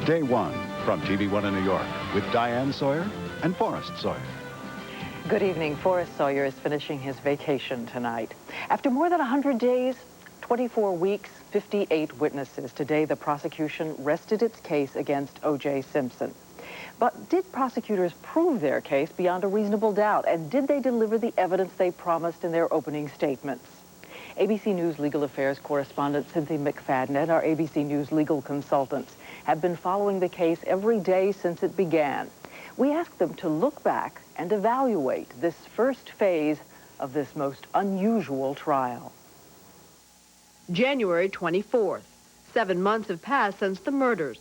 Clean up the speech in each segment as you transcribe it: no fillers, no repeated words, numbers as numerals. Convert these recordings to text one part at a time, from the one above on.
Day one from TV1 in New York with Diane Sawyer and Forrest Sawyer. Good evening. Forrest Sawyer is finishing his vacation tonight. After more than 100 days, 24 weeks, 58 witnesses, today the prosecution rested its case against O.J. Simpson. But did prosecutors prove their case beyond a reasonable doubt? And did they deliver the evidence they promised in their opening statements? ABC News legal affairs correspondent Cynthia McFadden and our ABC News legal consultants have been following the case every day since it began. We asked them to look back and evaluate this first phase of this most unusual trial. January 24th. 7 months have passed since the murders.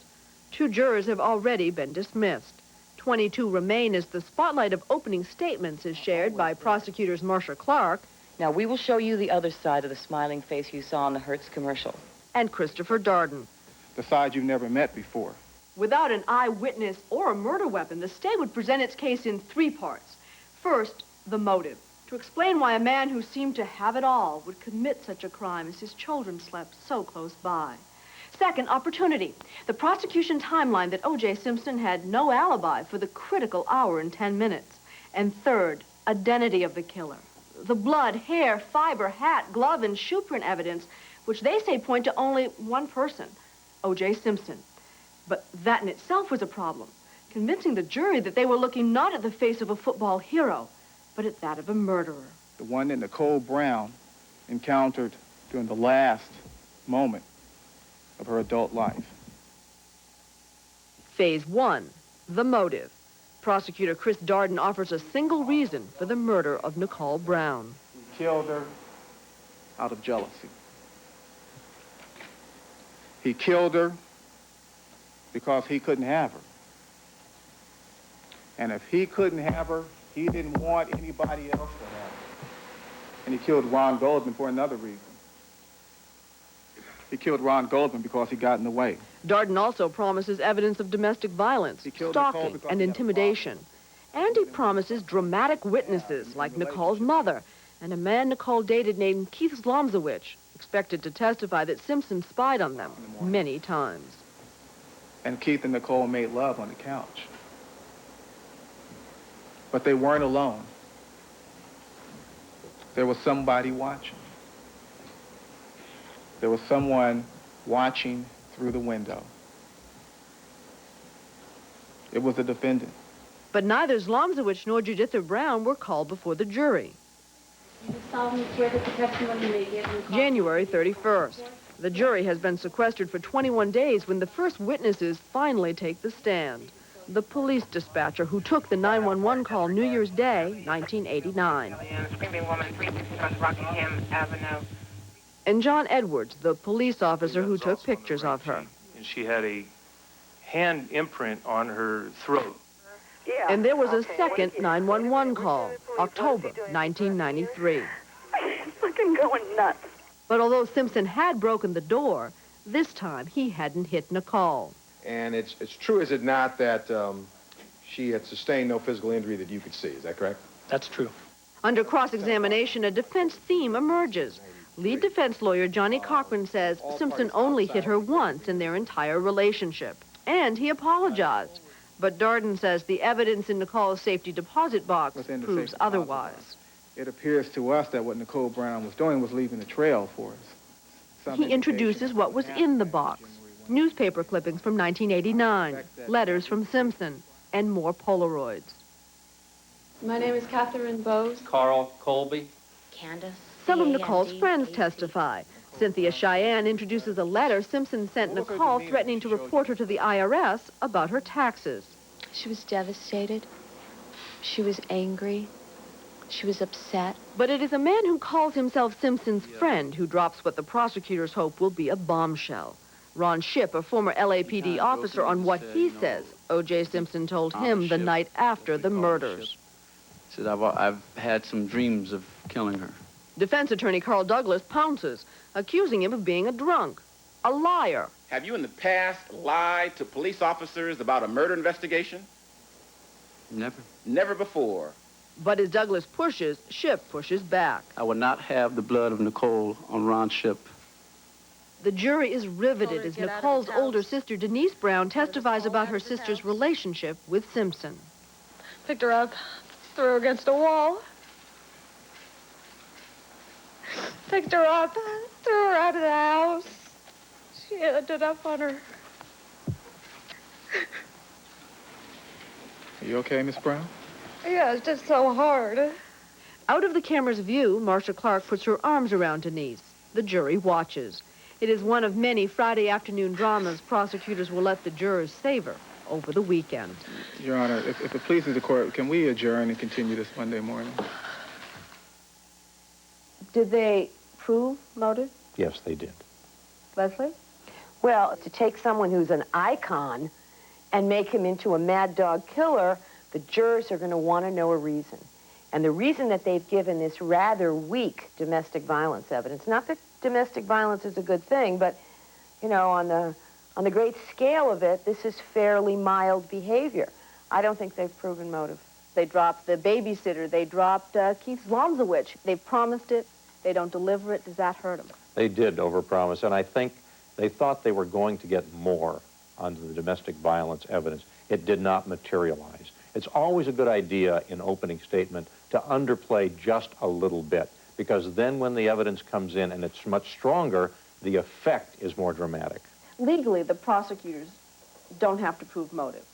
2 jurors have already been dismissed. 22 remain as the spotlight of opening statements is shared by prosecutors Marsha Clark. Now, we will show you the other side of the smiling face you saw in the Hertz commercial. And Christopher Darden. The side you've never met before. Without an eyewitness or a murder weapon, the state would present its case in 3 parts. First, the motive. To explain why a man who seemed to have it all would commit such a crime as his children slept so close by. Second, opportunity. The prosecution timeline that O.J. Simpson had no alibi for the critical hour and 10 minutes. And third, identity of the killer. The blood, hair, fiber, hat, glove, and shoe print evidence, which they say point to only one person, O.J. Simpson. But that in itself was a problem, convincing the jury that they were looking not at the face of a football hero, but at that of a murderer. The one that Nicole Brown encountered during the last moment of her adult life. Phase 1, the motive. Prosecutor Chris Darden offers a single reason for the murder of Nicole Brown. He killed her out of jealousy. He killed her because he couldn't have her. And if he couldn't have her, he didn't want anybody else to have her. And he killed Ron Goldman for another reason. He killed Ron Goldman because he got in the way. Darden also promises evidence of domestic violence, stalking, and intimidation. And he promises dramatic witnesses like Nicole's mother and a man Nicole dated named Keith Zlomzowicz, expected to testify that Simpson spied on them many times. And Keith and Nicole made love on the couch. But they weren't alone. There was somebody watching. There was someone watching through the window. It was the defendant. But neither Zlomzowicz nor Juditha Brown were called before the jury. You solemnly swear that the testimony you may give in the January 31st. The jury has been sequestered for 21 days when the first witnesses finally take the stand. The police dispatcher who took the 911 call New Year's Day, 1989. Screaming woman, 361 Rockingham Avenue. And John Edwards, the police officer who took pictures of her. And she had a hand imprint on her throat. Yeah. And there was a second 911 call, October 1993. I'm fucking going nuts. But although Simpson had broken the door, this time he hadn't hit Nicole. And it's true, is it not, that she had sustained no physical injury that you could see? Is that correct? That's true. Under cross-examination, a defense theme emerges. Lead defense lawyer Johnny Cochran says Simpson only hit her once in their entire relationship. And he apologized. But Darden says the evidence in Nicole's safety deposit box proves otherwise. It appears to us that what Nicole Brown was doing was leaving a trail for us. He introduces what was in the box. Newspaper clippings from 1989, letters from Simpson, and more Polaroids. My name is Catherine Bowes. Carl Colby. Candace. Some of Nicole's friends testify. Cynthia Cheyenne introduces a letter Simpson sent Nicole threatening to report her to the IRS about her taxes. She was devastated. She was angry. She was upset. But it is a man who calls himself Simpson's friend who drops what the prosecutors hope will be a bombshell. Ron Shipp, a former LAPD officer, on what he says O.J. Simpson told him the night after the murders. He said, I've had some dreams of killing her. Defense attorney Carl Douglas pounces, accusing him of being a drunk, a liar. Have you in the past lied to police officers about a murder investigation? Never. Never before. But as Douglas pushes, Shipp pushes back. I would not have the blood of Nicole on Ron Shipp. The jury is riveted as Nicole's older sister, Denise Brown, testifies about her sister's relationship with Simpson. Picked her up, threw her against a wall. Picked her up, threw her out of the house. She ended up on her. Are you okay, Miss Brown? Yeah, it's just so hard. Out of the camera's view, Marcia Clark puts her arms around Denise. The jury watches. It is one of many Friday afternoon dramas prosecutors will let the jurors savor over the weekend. Your Honor, if it pleases the court, can we adjourn and continue this Monday morning? Did they prove motive, Yes, they did. Leslie? Well, to take someone who's an icon and make him into a mad dog killer, the jurors are going to want to know a reason. And the reason that they've given this rather weak domestic violence evidence, not that domestic violence is a good thing, but, you know, on the great scale of it, this is fairly mild behavior. I don't think they've proven motive. They dropped the babysitter. They dropped Keith Zlomzowicz. They've promised it. They don't deliver it. Does that hurt them? They did overpromise, and I think they thought they were going to get more on the domestic violence evidence. It did not materialize. It's always a good idea in opening statement to underplay just a little bit, because then when the evidence comes in and it's much stronger, the effect is more dramatic. Legally, the prosecutors don't have to prove motive.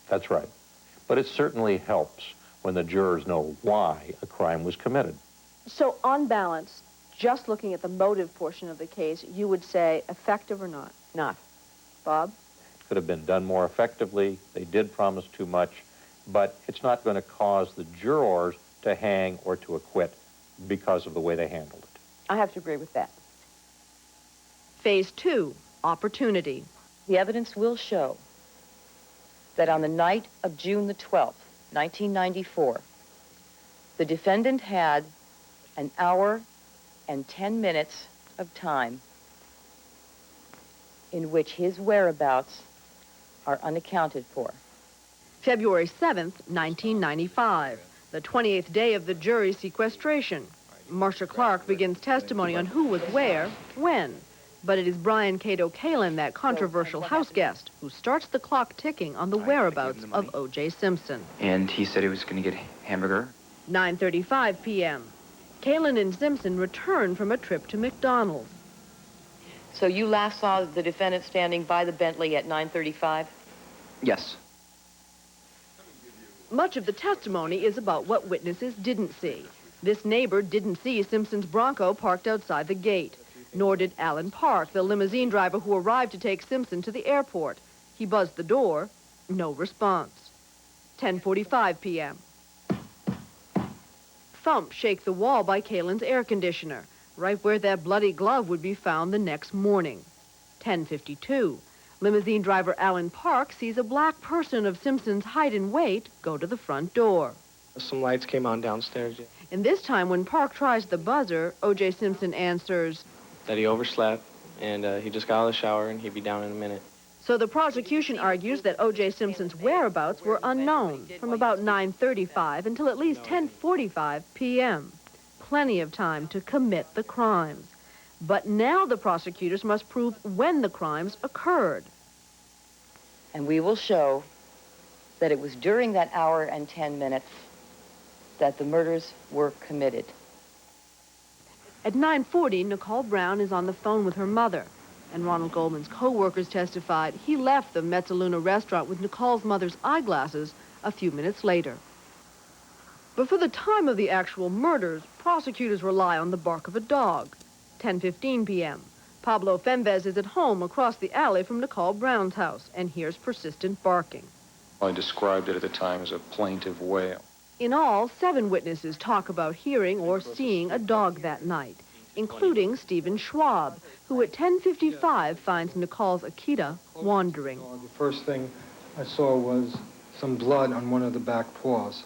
That's right. But it certainly helps when the jurors know why a crime was committed. So on balance, just looking at the motive portion of the case, you would say effective or not? Not. Bob? Could have been done more effectively. They did promise too much, but it's not going to cause the jurors to hang or to acquit because of the way they handled it. I have to agree with that. Phase 2, opportunity. The evidence will show that on the night of June the 12th, 1994, the defendant had an hour and 10 minutes of time in which his whereabouts are unaccounted for. February 7th, 1995, the 28th day of the jury sequestration. Marcia Clark begins testimony on who was where, when. But it is Brian Cato Kalin, that controversial house guest, who starts the clock ticking on the whereabouts of O.J. Simpson. And he said he was going to get hamburger. 9:35 p.m. Kalin and Simpson return from a trip to McDonald's. So you last saw the defendant standing by the Bentley at 9:35? Yes. Much of the testimony is about what witnesses didn't see. This neighbor didn't see Simpson's Bronco parked outside the gate, nor did Alan Park, the limousine driver who arrived to take Simpson to the airport. He buzzed the door, no response. 10:45 p.m. Thump shake the wall by Kalin's air conditioner, right where that bloody glove would be found the next morning. 10:52. Limousine driver Alan Park sees a black person of Simpson's height and weight go to the front door. Some lights came on downstairs. And this time, when Park tries the buzzer, O.J. Simpson answers That he overslept, and he just got out of the shower, and he'd be down in a minute. So the prosecution argues that O.J. Simpson's whereabouts were unknown from about 9:35 until at least 10:45 p.m. Plenty of time to commit the crimes. But now the prosecutors must prove when the crimes occurred. And we will show that it was during that hour and 10 minutes that the murders were committed. At 9:40, Nicole Brown is on the phone with her mother, and Ronald Goldman's co-workers testified he left the Mezzaluna restaurant with Nicole's mother's eyeglasses a few minutes later. But for the time of the actual murders, prosecutors rely on the bark of a dog. 10:15 p.m. Pablo Fembez is at home across the alley from Nicole Brown's house and hears persistent barking. I described it at the time as a plaintive wail. In all, 7 witnesses talk about hearing or seeing a dog that night, including Stephen Schwab, who at 10:55 finds Nicole's Akita wandering. The first thing I saw was some blood on one of the back paws.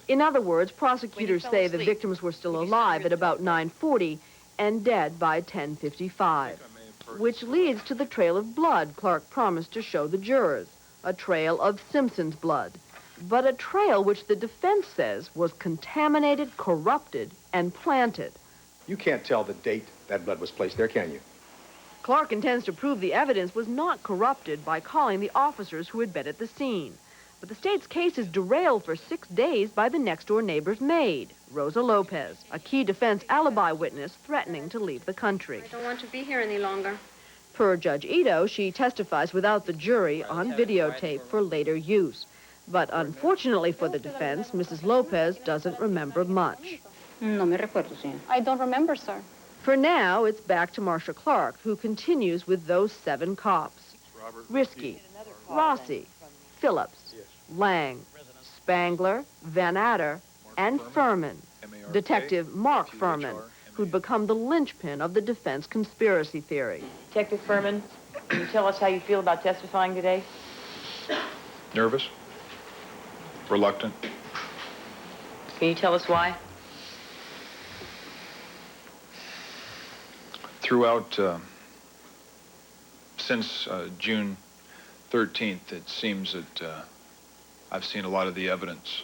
In other words, prosecutors say the victims were still alive at about 9:40 and dead by 10:55, which leads to the trail of blood Clark promised to show the jurors, a trail of Simpson's blood, but a trail which the defense says was contaminated, corrupted, and planted. You can't tell the date that blood was placed there, can you? Clark intends to prove the evidence was not corrupted by calling the officers who had been at the scene. But the state's case is derailed for 6 days by the next-door neighbor's maid, Rosa Lopez, a key defense alibi witness threatening to leave the country. I don't want to be here any longer. Per Judge Ito, she testifies without the jury on videotape for later use. But unfortunately for the defense, Mrs. Lopez doesn't remember much. No me recuerdo, señor. I don't remember, sir. For now, it's back to Marcia Clark, who continues with those 7 cops. Risky, Rossi, Phillips, Lang, Spangler, Van Adder, and Furman, Detective Mark Furman, who'd become the linchpin of the defense conspiracy theory. Detective Furman, can you tell us how you feel about testifying today? Nervous? Reluctant? Can you tell us why? Throughout, since June 13th, it seems that I've seen a lot of the evidence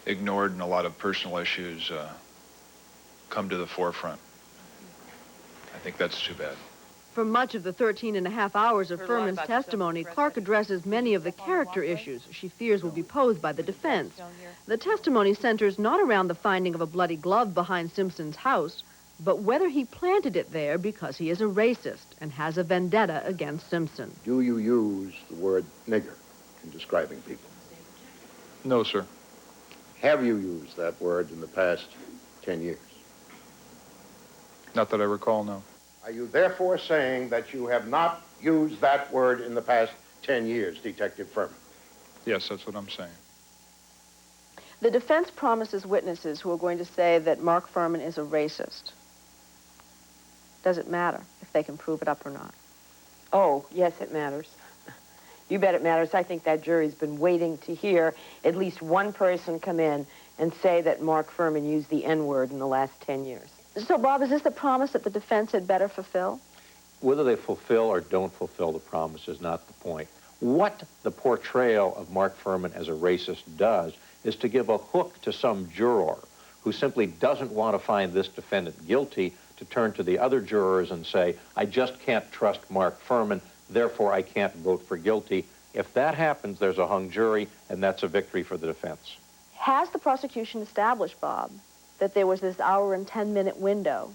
ignored and a lot of personal issues come to the forefront. I think that's too bad. For much of the 13.5 hours of Furman's testimony, Clark addresses many of the character issues she fears will be posed by the defense. The testimony centers not around the finding of a bloody glove behind Simpson's house, but whether he planted it there because he is a racist and has a vendetta against Simpson. Do you use the word nigger in describing people? No, sir. Have you used that word in the past 10 years? Not that I recall, no. Are you therefore saying that you have not used that word in the past 10 years, Detective Furman? Yes, that's what I'm saying. The defense promises witnesses who are going to say that Mark Furman is a racist. Does it matter if they can prove it up or not? Oh, yes, it matters. You bet it matters. I think that jury's been waiting to hear at least one person come in and say that Mark Furman used the N-word in the last 10 years. So, Bob, is this the promise that the defense had better fulfill? Whether they fulfill or don't fulfill the promise is not the point. What the portrayal of Mark Furman as a racist does is to give a hook to some juror who simply doesn't want to find this defendant guilty to turn to the other jurors and say, I just can't trust Mark Furman, therefore I can't vote for guilty. If that happens, there's a hung jury, and that's a victory for the defense. Has the prosecution established, Bob, that there was this hour and 10-minute window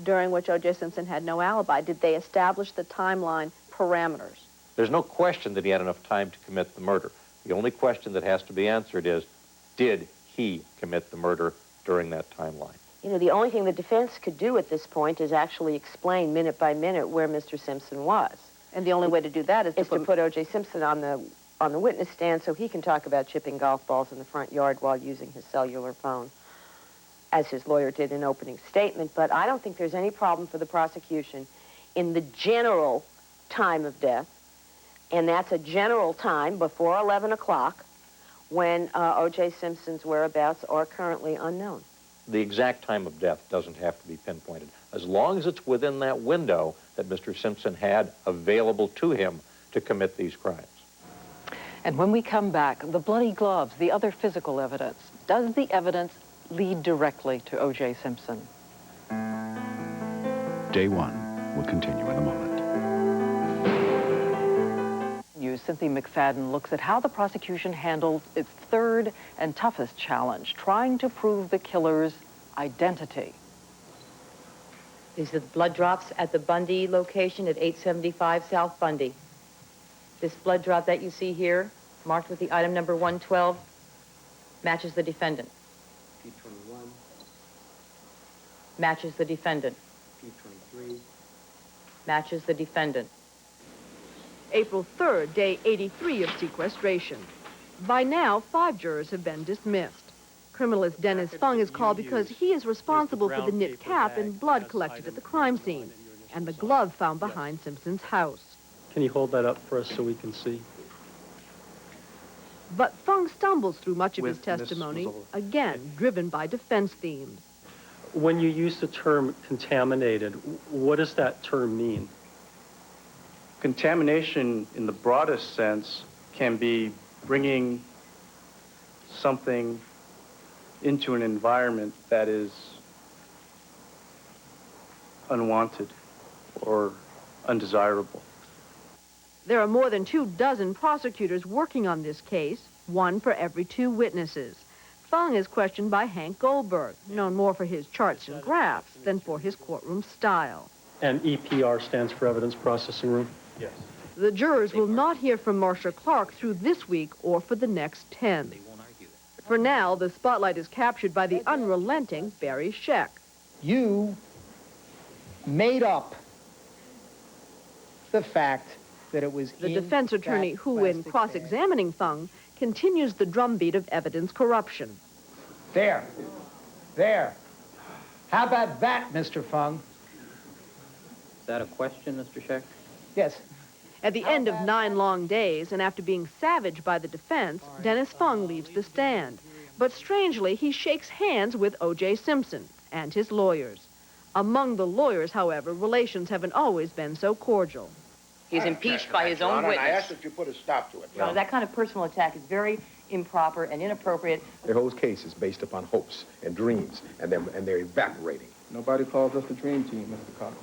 during which O.J. Simpson had no alibi? Did they establish the timeline parameters? There's no question that he had enough time to commit the murder. The only question that has to be answered is, did he commit the murder during that timeline? You know, the only thing the defense could do at this point is actually explain minute by minute where Mr. Simpson was. And the only way to do that is to put O.J. Simpson on the witness stand so he can talk about chipping golf balls in the front yard while using his cellular phone, as his lawyer did in opening statement. But I don't think there's any problem for the prosecution in the general time of death, and that's a general time before 11 o'clock when O.J. Simpson's whereabouts are currently unknown. The exact time of death doesn't have to be pinpointed. As long as it's within that window that Mr. Simpson had available to him to commit these crimes. And when we come back, the bloody gloves, the other physical evidence, does the evidence lead directly to O.J. Simpson? Day one will continue in a moment. Cynthia McFadden looks at how the prosecution handled its third and toughest challenge, trying to prove the killer's identity. These are the blood drops at the Bundy location at 875 South Bundy. This blood drop that you see here, marked with the item number 112, matches the defendant. P21. Matches the defendant. P23. Matches the defendant. April 3rd, day 83 of sequestration. By now, 5 jurors have been dismissed. Criminalist Dennis Fung is called because he is responsible for the knit cap and blood collected at the crime scene and the glove found behind Simpson's house. Can you hold that up for us so we can see? But Fung stumbles through much of his testimony, again driven by defense themes. When you use the term contaminated, what does that term mean? Contamination, in the broadest sense, can be bringing something into an environment that is unwanted or undesirable. There are more than 24 prosecutors working on this case, one for every 2 witnesses. Fung is questioned by Hank Goldberg, known more for his charts and graphs than for his courtroom style. And EPR stands for Evidence Processing Room? Yes. The jurors will not hear from Marcia Clark through this week or for the next 10. For now, the spotlight is captured by the unrelenting Barry Scheck. You made up the fact that it was The defense attorney who, in cross-examining Fung, continues the drumbeat of evidence corruption. There. How about that, Mr. Fung? Is that a question, Mr. Scheck? Yes. At the end of 9 long days, and after being savaged by the defense, Dennis Fung leaves the stand. But strangely, he shakes hands with O.J. Simpson and his lawyers. Among the lawyers, however, relations haven't always been so cordial. He's impeached by his own witness. I ask that you put a stop to it. You know, that kind of personal attack is very improper and inappropriate. Their whole case is based upon hopes and dreams, and they're evaporating. Nobody calls us the dream team, Mr. Cochran.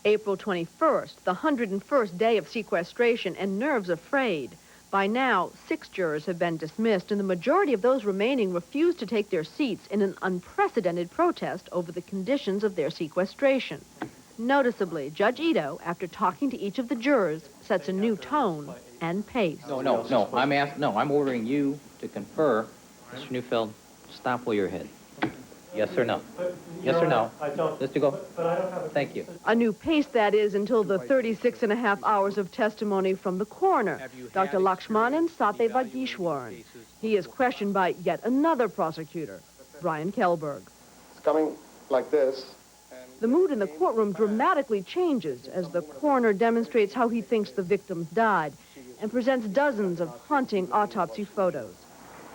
April 21st, the 101st day of sequestration, and nerves are frayed. By now, 6 jurors have been dismissed, and the majority of those remaining refuse to take their seats in an unprecedented protest over the conditions of their sequestration. Noticeably, Judge Ito, after talking to each of the jurors, sets a new tone and pace. No. I'm ordering you to confer. Mr. Neufeld, stop while you're ahead. Yes or no? Yes or no? I don't. Mr. Go. But I don't have a... Thank you. A new pace, that is, until the 36.5 hours of testimony from the coroner, Dr. Lakshmanan Satyavagishwaran. He is questioned by yet another prosecutor, Brian Kellberg. It's coming like this. The mood in the courtroom dramatically changes as the coroner demonstrates how he thinks the victims died and presents dozens of haunting autopsy photos.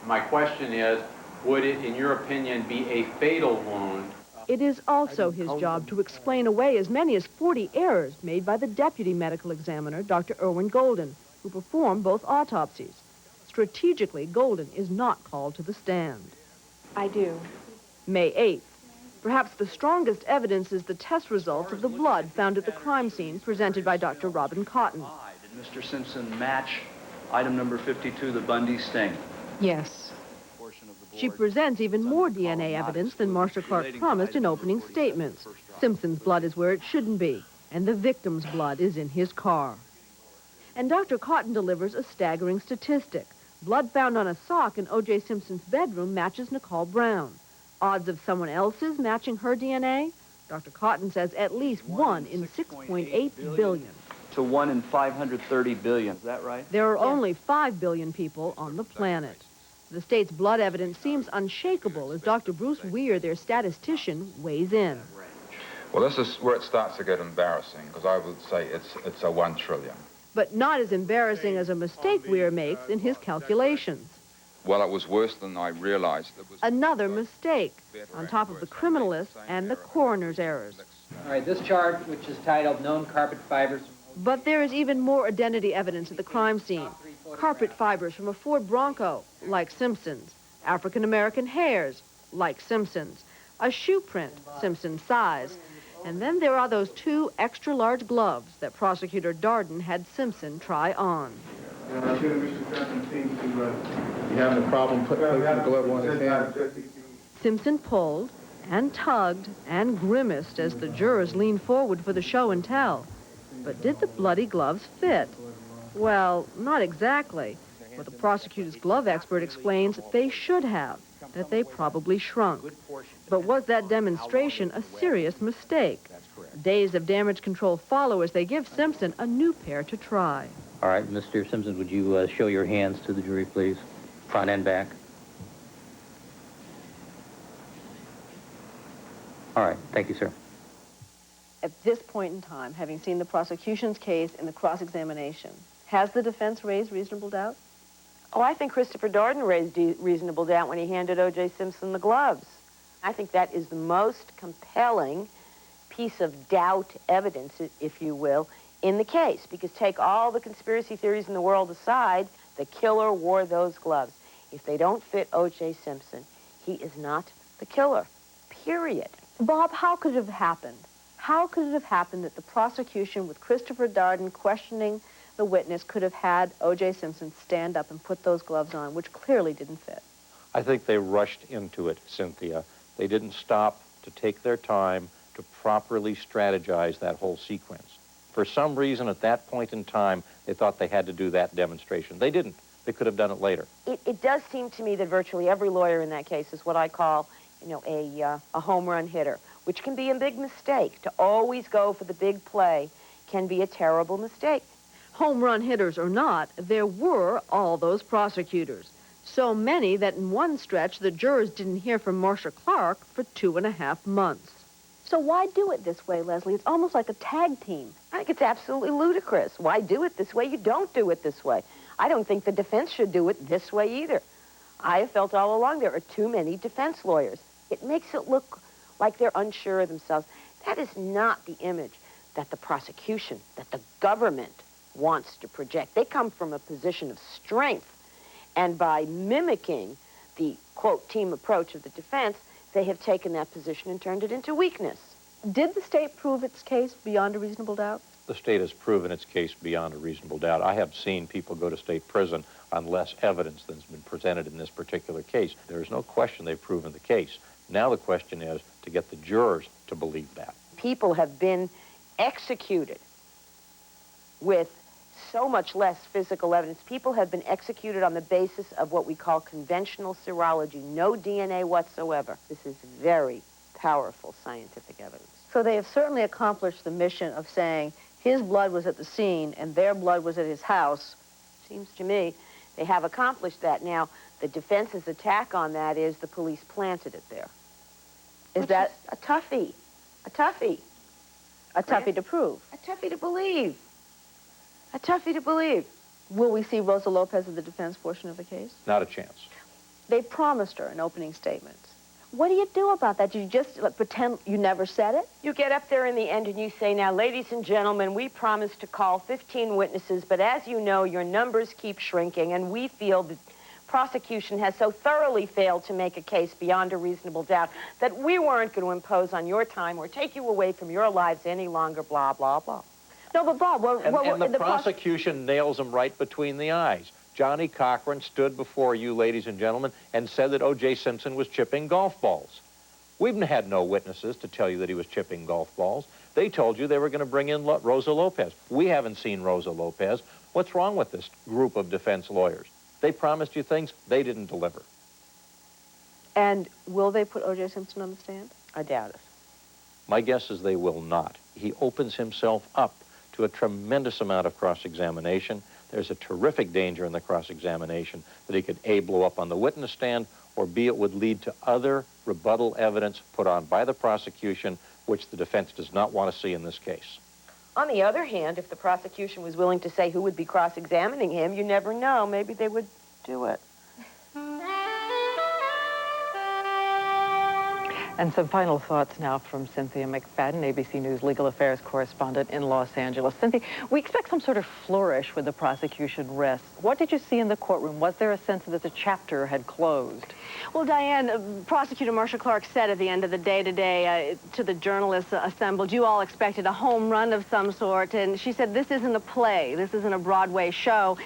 My question is, would it, in your opinion, be a fatal wound? It is also his job to explain away as many as 40 errors made by the deputy medical examiner, Dr. Irwin Golden, who performed both autopsies. Strategically, Golden is not called to the stand. I do. May 8th. Perhaps the strongest evidence is the test results of the blood found at the crime scene presented by Dr. Robin Cotton. Did Mr. Simpson match item number 52, the Bundy stain? Yes. She presents even more DNA evidence than Marcia Clark promised in opening statements. Simpson's blood is where it shouldn't be, and the victim's blood is in his car. And Dr. Cotton delivers a staggering statistic. Blood found on a sock in O.J. Simpson's bedroom matches Nicole Brown. Odds of someone else's matching her DNA? Dr. Cotton says at least 1 in 6.8 billion. To 1 in 530 billion, is that right? There are only 5 billion people on the planet. The state's blood evidence seems unshakable as Dr. Bruce Weir, their statistician, weighs in. Well, this is where it starts to get embarrassing, because I would say it's a 1 trillion. But not as embarrassing as a mistake Weir makes in his calculations. Well, it was worse than I realized. Another mistake, on top of the criminalist and the coroner's errors. All right, this chart, which is titled Known Carpet Fibers. But there is even more identity evidence at the crime scene. Carpet fibers from a Ford Bronco, like Simpson's. African-American hairs, like Simpson's. A shoe print, Simpson's size. And then there are those 2 extra-large gloves that Prosecutor Darden had Simpson try on. You having a problem putting the glove on his hand? Simpson pulled and tugged and grimaced as the jurors leaned forward for the show and tell. But did the bloody gloves fit? Well, not exactly. But the prosecutor's glove expert explains they should have, that they probably shrunk. But was that demonstration a serious mistake? Days of damage control follow as they give Simpson a new pair to try. All right, Mr. Simpson, would you show your hands to the jury, please? Front and back. All right, thank you, sir. At this point in time, having seen the prosecution's case in the cross-examination, has the defense raised reasonable doubt? Oh, I think Christopher Darden raised reasonable doubt when he handed O.J. Simpson the gloves. I think that is the most compelling piece of doubt evidence, if you will, in the case. Because take all the conspiracy theories in the world aside, the killer wore those gloves. If they don't fit O.J. Simpson, he is not the killer, period. Bob, how could it have happened? How could it have happened that the prosecution, with Christopher Darden questioning the witness, could have had O.J. Simpson stand up and put those gloves on, which clearly didn't fit? I think they rushed into it, Cynthia. They didn't stop to take their time to properly strategize that whole sequence. For some reason, at that point in time, they thought they had to do that demonstration. They didn't. They could have done it later. It does seem to me that virtually every lawyer in that case is what I call, a home run hitter, which can be a big mistake. To always go for the big play can be a terrible mistake. Home run hitters or not, there were all those prosecutors. So many that in one stretch, the jurors didn't hear from Marcia Clark for 2.5 months. So why do it this way, Leslie? It's almost like a tag team. I think it's absolutely ludicrous. Why do it this way? You don't do it this way. I don't think the defense should do it this way either. I have felt all along there are too many defense lawyers. It makes it look like they're unsure of themselves. That is not the image that the prosecution, that the government wants to project. They come from a position of strength. And by mimicking the, quote, team approach of the defense, they have taken that position and turned it into weakness. Did the state prove its case beyond a reasonable doubt? The state has proven its case beyond a reasonable doubt. I have seen people go to state prison on less evidence than's been presented in this particular case. There is no question they've proven the case. Now the question is to get the jurors to believe that. People have been executed with so much less physical evidence. People have been executed on the basis of what we call conventional serology, no DNA whatsoever. This is very powerful scientific evidence. So they have certainly accomplished the mission of saying his blood was at the scene and their blood was at his house. Seems to me they have accomplished that. Now, the defense's attack on that is the police planted it there. Is that a toughie? A toughie. A toughie to prove. A toughie to believe. A toughie to believe. Will we see Rosa Lopez in the defense portion of the case? Not a chance. They promised her in opening statements. What do you do about that? Do you just pretend you never said it? You get up there in the end and you say, now, ladies and gentlemen, we promised to call 15 witnesses, but as you know, your numbers keep shrinking, and we feel the prosecution has so thoroughly failed to make a case beyond a reasonable doubt that we weren't going to impose on your time or take you away from your lives any longer, blah, blah, blah. No, but Bob, and the prosecution nails them right between the eyes. Johnny Cochran stood before you, ladies and gentlemen, and said that O.J. Simpson was chipping golf balls. We've had no witnesses to tell you that he was chipping golf balls. They told you they were going to bring in Rosa Lopez. We haven't seen Rosa Lopez. What's wrong with this group of defense lawyers? They promised you things, they didn't deliver. And will they put O.J. Simpson on the stand? I doubt it. My guess is they will not. He opens himself up to a tremendous amount of cross-examination. There's a terrific danger in the cross-examination that he could A, blow up on the witness stand, or B, it would lead to other rebuttal evidence put on by the prosecution, which the defense does not want to see in this case. On the other hand, if the prosecution was willing to say who would be cross-examining him, you never know. Maybe they would do it. And some final thoughts now from Cynthia McFadden, ABC News legal affairs correspondent in Los Angeles. Cynthia, we expect some sort of flourish when the prosecution rests. What did you see in the courtroom? Was there a sense that the chapter had closed? Well, Diane, Prosecutor Marcia Clark said at the end of the day today to the journalists assembled, you all expected a home run of some sort, and she said, this isn't a play, this isn't a Broadway show,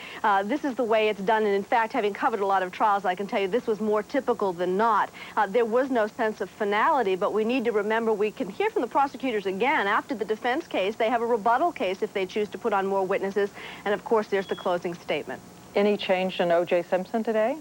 this is the way it's done, and in fact, having covered a lot of trials, I can tell you this was more typical than not. There was no sense of finality, but we need to remember we can hear from the prosecutors again. After the defense case, they have a rebuttal case if they choose to put on more witnesses, and of course, there's the closing statement. Any change in O.J. Simpson today?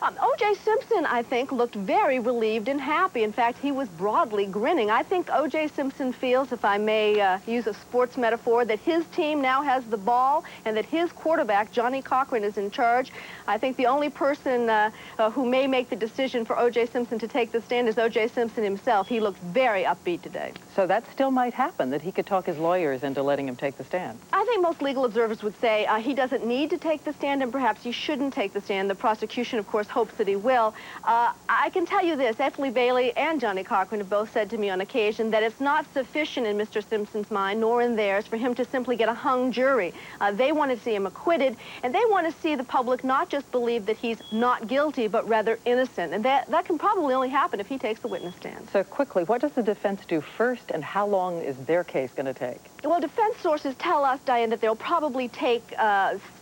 O.J. Simpson, I think, looked very relieved and happy. In fact, he was broadly grinning. I think O.J. Simpson feels, if I may use a sports metaphor, that his team now has the ball and that his quarterback, Johnny Cochran, is in charge. I think the only person who may make the decision for O.J. Simpson to take the stand is O.J. Simpson himself. He looked very upbeat today. So that still might happen, that he could talk his lawyers into letting him take the stand. I think most legal observers would say he doesn't need to take the stand and perhaps he shouldn't take the stand. The prosecution, of course, hopes that he will. I can tell you this, Ethel Bailey and Johnny Cochran have both said to me on occasion that it's not sufficient in Mr. Simpson's mind, nor in theirs, for him to simply get a hung jury. They want to see him acquitted, and they want to see the public not just believe that he's not guilty, but rather innocent. And that can probably only happen if he takes the witness stand. So quickly, what does the defense do first, and how long is their case going to take? Well, defense sources tell us, Diane, that they'll probably take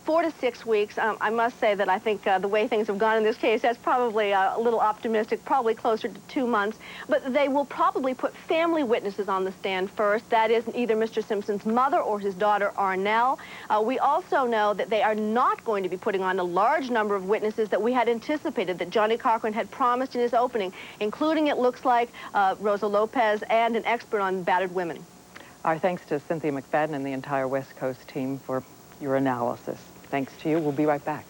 4 to 6 weeks. I must say that I think the way things have gone in this case, that's probably a little optimistic, probably closer to 2 months. But they will probably put family witnesses on the stand first. That is either Mr. Simpson's mother or his daughter, Arnell. We also know that they are not going to be putting on a large number of witnesses that we had anticipated, that Johnny Cochran had promised in his opening, including, it looks like, Rosa Lopez and an expert on battered women. Our thanks to Cynthia McFadden and the entire West Coast team for your analysis. Thanks to you. We'll be right back.